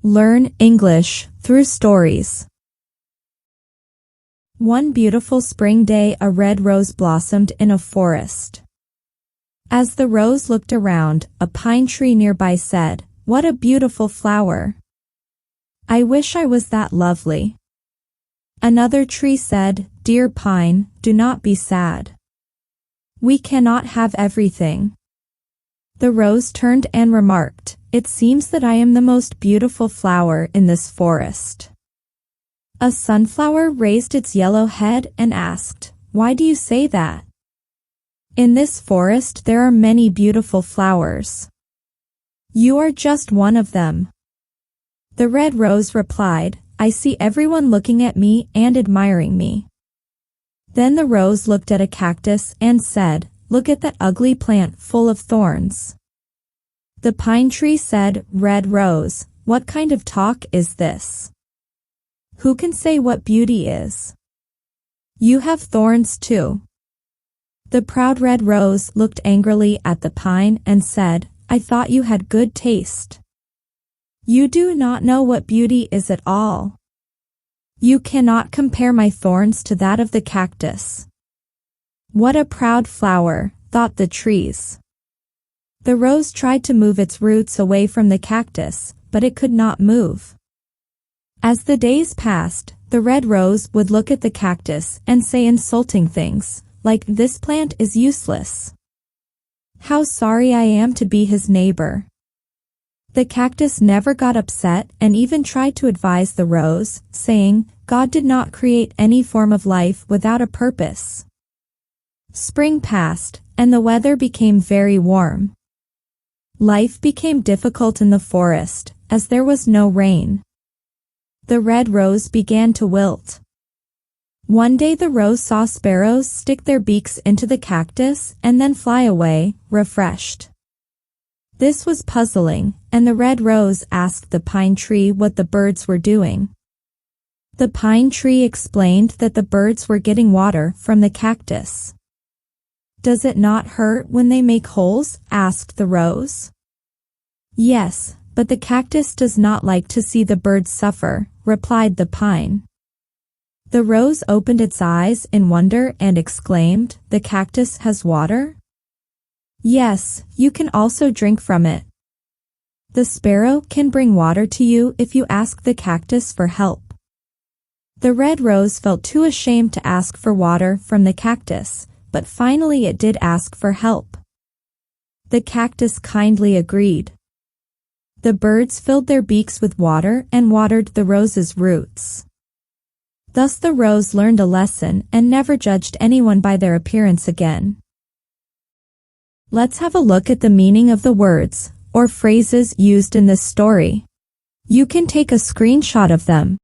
Learn English through stories. One beautiful spring day, a red rose blossomed in a forest. As the rose looked around, a pine tree nearby said, "What a beautiful flower. I wish I was that lovely." Another tree said, "Dear pine, do not be sad. We cannot have everything." The rose turned and remarked, "It seems that I am the most beautiful flower in this forest." A sunflower raised its yellow head and asked, "Why do you say that? In this forest there are many beautiful flowers. You are just one of them." The red rose replied, "I see everyone looking at me and admiring me." Then the rose looked at a cactus and said, "Look at that ugly plant full of thorns." The pine tree said, "Red rose, what kind of talk is this? Who can say what beauty is? You have thorns too." The proud red rose looked angrily at the pine and said, "I thought you had good taste. You do not know what beauty is at all. You cannot compare my thorns to that of the cactus." "What a proud flower," thought the trees. The rose tried to move its roots away from the cactus, but it could not move. As the days passed, the red rose would look at the cactus and say insulting things, like, "This plant is useless. How sorry I am to be his neighbor." The cactus never got upset and even tried to advise the rose, saying, "God did not create any form of life without a purpose." Spring passed, and the weather became very warm. Life became difficult in the forest, as there was no rain. The red rose began to wilt. One day the rose saw sparrows stick their beaks into the cactus and then fly away, refreshed. This was puzzling, and the red rose asked the pine tree what the birds were doing. The pine tree explained that the birds were getting water from the cactus. "Does it not hurt when they make holes?" asked the rose. "Yes, but the cactus does not like to see the birds suffer," replied the pine. The rose opened its eyes in wonder and exclaimed, "The cactus has water?" "Yes, you can also drink from it. The sparrow can bring water to you if you ask the cactus for help." The red rose felt too ashamed to ask for water from the cactus, but finally it did ask for help. The cactus kindly agreed. The birds filled their beaks with water and watered the rose's roots. Thus the rose learned a lesson and never judged anyone by their appearance again. Let's have a look at the meaning of the words or phrases used in this story. You can take a screenshot of them